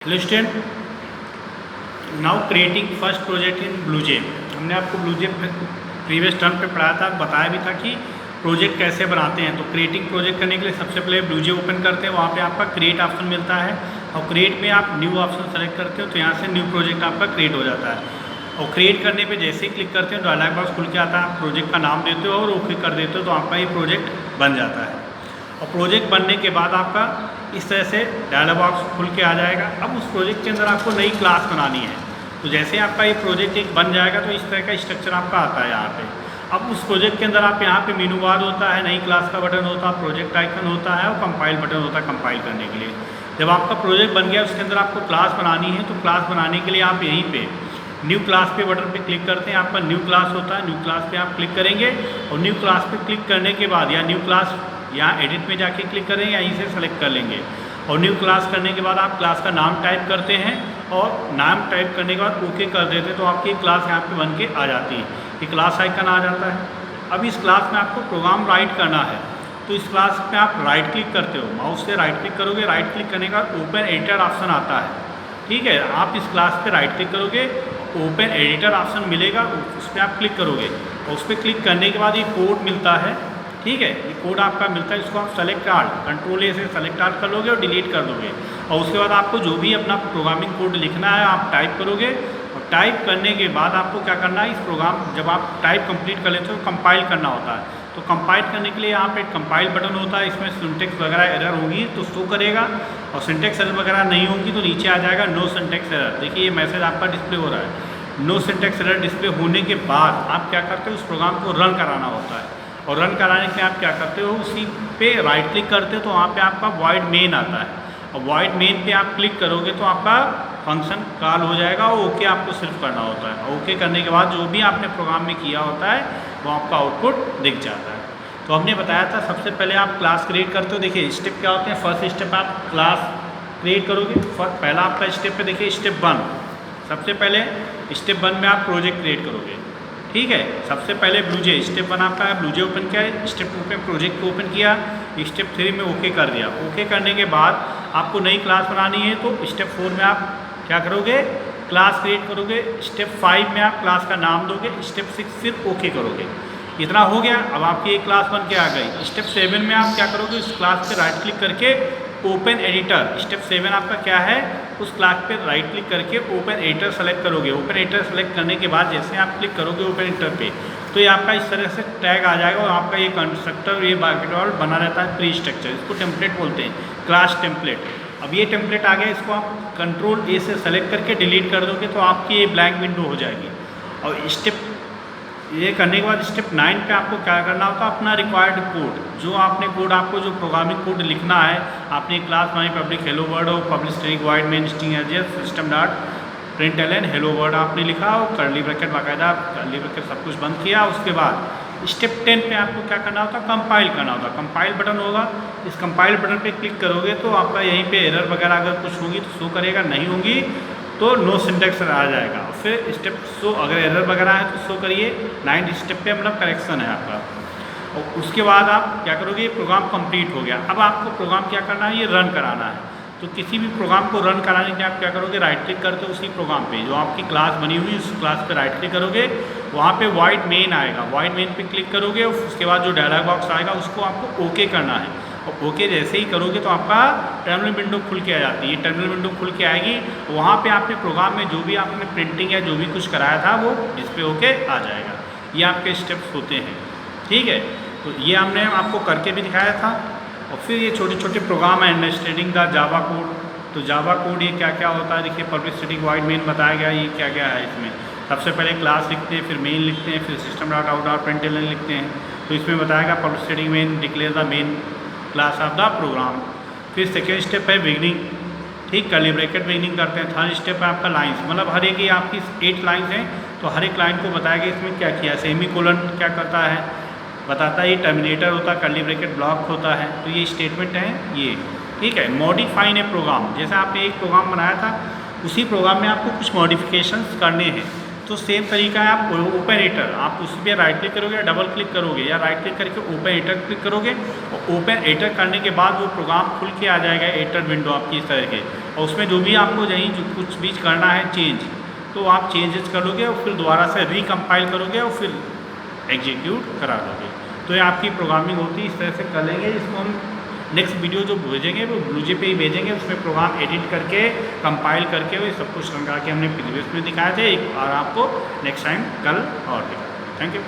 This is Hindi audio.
Hello student, now creating first project in ब्लूजेम। हमने आपको ब्लूजेम प्रीवियस टर्म पे पढ़ाया था, बताया भी था कि प्रोजेक्ट कैसे बनाते हैं। तो क्रिएटिंग प्रोजेक्ट करने के लिए सबसे पहले ब्लूजेम ओपन करते हैं, वहाँ पे आपका क्रिएट ऑप्शन मिलता है और क्रिएट में आप न्यू ऑप्शन सेलेक्ट करते हो तो यहाँ से न्यू प्रोजेक्ट आपका क्रिएट हो जाता है। और क्रिएट करने पे जैसे ही क्लिक करते हो डायलॉग बॉक्स खुल के आता है, आप प्रोजेक्ट का नाम देते हो और ओके कर देते हो तो आपका ये प्रोजेक्ट बन जाता है। और प्रोजेक्ट बनने के बाद आपका इस तरह से डायलॉग बॉक्स खुल के आ जाएगा। अब उस प्रोजेक्ट के अंदर आपको नई क्लास बनानी है, तो जैसे आपका ये प्रोजेक्ट एक बन जाएगा तो इस तरह का स्ट्रक्चर आपका आता है यहाँ पे। अब उस प्रोजेक्ट के अंदर आप यहाँ पे मेनू बार होता है, नई क्लास का बटन होता है, प्रोजेक्ट आइकन होता है और कंपाइल बटन होता है कंपाइल करने के लिए। जब आपका प्रोजेक्ट बन गया उसके अंदर आपको क्लास बनानी है, तो क्लास बनाने के लिए आप यहीं पे न्यू क्लास पे बटन पे क्लिक करते हैं। आपका न्यू क्लास होता है, न्यू क्लास पे आप क्लिक करेंगे और न्यू क्लास पे क्लिक करने के बाद या न्यू क्लास यहाँ एडिट में जाके क्लिक करेंगे या यहीं से सेलेक्ट कर लेंगे। और न्यू क्लास करने के बाद आप क्लास का नाम टाइप करते हैं और नाम टाइप करने के बाद ओके कर देते हैं तो आपकी क्लास यहाँ पे बन के आ जाती है। ये क्लास आइकन आ जाता है। अब इस क्लास में आपको प्रोग्राम राइट करना है, तो इस क्लास में आप राइट क्लिक करते हो, माउस से राइट क्लिक करोगे, राइट क्लिक करने के बाद ओपन एडिटर ऑप्शन आता है। ठीक है, आप इस क्लास पे राइट क्लिक करोगे, ओपन एडिटर ऑप्शन मिलेगा, उस पर आप क्लिक करोगे और उस पर क्लिक करने के बाद ये कोड मिलता है। ठीक है, ये कोड आपका मिलता है, इसको आप सेलेक्ट आल कंट्रोल ए से सेलेक्ट आल कर लोगे और डिलीट कर दोगे। और उसके बाद आपको जो भी अपना प्रोग्रामिंग कोड लिखना है आप टाइप करोगे और टाइप करने के बाद आपको क्या करना है, इस प्रोग्राम जब आप टाइप कंप्लीट कर लेते हो कंपाइल करना होता है। तो कंपाइल करने के लिए यहाँ पे कंपाइल बटन होता है, इसमें सिंटेक्स वगैरह एरर होगी तो शो करेगा और सिंटेक्स एरर वगैरह नहीं होगी तो नीचे आ जाएगा नो सिंटेक्स एरर। देखिए ये मैसेज आपका डिस्प्ले हो रहा है। नो सिंटेक्स एरर डिस्प्ले होने के बाद आप क्या करते हो, उस प्रोग्राम को रन कराना होता है। और रन कराने के लिए आप क्या करते हो, उसी पे राइट क्लिक करते हो तो वहाँ पे आपका वॉइड मेन आता है और वॉइड मेन पे आप क्लिक करोगे तो आपका फंक्शन कॉल हो जाएगा और ओके आपको सिर्फ करना होता है। ओके करने के बाद जो भी आपने प्रोग्राम में किया होता है वो आपका आउटपुट दिख जाता है। तो हमने बताया था सबसे पहले आप क्लास क्रिएट करते हो। देखिए स्टेप क्या होते हैं, फर्स्ट स्टेप आप क्लास क्रिएट करोगे। पहला आपका स्टेप पे देखिए स्टेप 1, सबसे पहले स्टेप 1 में आप प्रोजेक्ट क्रिएट करोगे। ठीक है, सबसे पहले ब्लूजे स्टेप 1 आपका है, ब्लूजे ओपन किया है, स्टेप 2 पे प्रोजेक्ट को ओपन किया, स्टेप 3 में ओके कर दिया। ओके करने के बाद आपको नई क्लास बनानी है तो स्टेप 4 में आप क्या करोगे, क्लास क्रिएट करोगे। स्टेप 5 में आप क्लास का नाम दोगे, स्टेप 6 फिर ओके करोगे। इतना हो गया, अब आपकी एक क्लास बन के आ गई। स्टेप 7 में आप क्या करोगे, उस क्लास पे राइट क्लिक करके ओपन एडिटर, स्टेप 7 आपका क्या है, उस क्लास पे राइट क्लिक करके ओपन एडिटर सेलेक्ट करोगे। ओपन एडिटर सेलेक्ट करने के बाद जैसे आप क्लिक करोगे ओपन एडिटर पे तो ये आपका इस तरह से टैग आ जाएगा और आपका ये कंस्ट्रक्टर ये बाकी बना रहता है प्री स्ट्रक्चर, इसको टेम्पलेट बोलते हैं, क्लास टेम्पलेट। अब ये टेम्पलेट आ गया, इसको आप कंट्रोल ए से सेलेक्ट करके डिलीट कर दोगे तो आपकी ये ब्लैंक विंडो हो जाएगी। और स्टेप ये करने के बाद स्टेप 9 पे आपको क्या करना होगा, अपना रिक्वायर्ड कोड, जो आपने कोड आपको जो प्रोग्रामिंग कोड लिखना है, आपने क्लास बनाई पब्लिक हेलो वर्ड और public string void main string एज system dot println hello world आपने लिखा और कर्ली ब्रैकेट बाकायदा कर्ली ब्रैकेट सब कुछ बंद किया। उसके बाद स्टेप 10 पे आपको क्या करना होता है, कंपाइल करना होता है। कंपाइल बटन होगा, इस कंपाइल बटन पे क्लिक करोगे तो आपका यहीं पे एरर वगैरह अगर कुछ होगी तो शो करेगा, नहीं होगी तो नो सिंटेक्स आ जाएगा। फिर स्टेप शो अगर एरर वगैरह है तो शो करिए। 9 स्टेप पे मतलब करेक्शन है आपका। और उसके बाद आप क्या करोगे, प्रोग्राम कंप्लीट हो गया। अब आपको प्रोग्राम क्या करना है, ये रन कराना है। तो किसी भी प्रोग्राम को रन कराने के लिए आप क्या करोगे, राइट क्लिक करते हो उसी प्रोग्राम पे जो आपकी क्लास बनी हुई उस क्लास पे राइट क्लिक करोगे, वहाँ पे वाइड मेन आएगा, वाइड मेन पे क्लिक करोगे। उसके बाद जो डायलॉग बॉक्स आएगा उसको आपको ओके करना है और ओके जैसे ही करोगे तो आपका टर्मिनल विंडो खुल के आ जाती है। टर्मिनल विंडो खुल के आएगी, वहाँ पे आपने प्रोग्राम में जो भी आपने प्रिंटिंग या जो भी कुछ कराया था वो डिस्प्ले होके आ जाएगा। ये आपके स्टेप्स होते हैं। ठीक है, तो ये हमने आपको करके भी दिखाया था। और फिर ये छोटे छोटे प्रोग्राम है, अंडरस्टैंडिंग द जावा कोड। तो जावा कोड ये क्या क्या होता है, देखिए पब्लिक स्टैटिक वॉइड मेन बताया गया, ये क्या क्या है इसमें। सबसे पहले क्लास लिखते हैं, फिर मेन लिखते हैं, फिर system dot out dot println लिखते हैं। तो इसमें बताएगा public static main declare the main class of the program. फिर सेकेंड स्टेप है बिगनिंग, ठीक, कर्ली ब्रैकेट बिगनिंग करते हैं। थर्ड स्टेप है आपका लाइन्स, मतलब हर एक ही आपकी 8 लाइन्स हैं तो हर एक लाइन को बताया गया इसमें क्या किया। सेमी कोलन क्या करता है बताता है, ये टर्मिनेटर होता है, कर्ली ब्रैकेट ब्लॉक होता है। तो ये स्टेटमेंट है ये। ठीक है, मॉडिफाइन ए प्रोग्राम, जैसे आपने एक प्रोग्राम बनाया था उसी प्रोग्राम में आपको कुछ मॉडिफिकेशंस करने हैं तो सेम तरीका है। आप ओपन एडिटर, आप उस पर राइट क्लिक करोगे या डबल क्लिक करोगे या राइट क्लिक करके ओपन एडिटर क्लिक करोगे और ओपन एडिटर करने के बाद वो प्रोग्राम खुल के आ जाएगा एडिटर विंडो आपकी इस तरह के। और उसमें जो भी आपको यहीं जो कुछ बीच करना है चेंज, तो आप चेंजेस करोगे और फिर दोबारा से रिकम्पाइल करोगे और फिर एग्जीक्यूट करा दोगे। तो ये आपकी प्रोग्रामिंग होती है, इस तरह से कर लेंगे। इसको हम नेक्स्ट वीडियो जो भेजेंगे वो ब्लूजे पे ही भेजेंगे, उसमें प्रोग्राम एडिट करके कंपाइल करके वो सब कुछ लगा के हमने प्रीवियस में दिखाए थे, और आपको नेक्स्ट टाइम कल और दिखाएंगे। Thank you.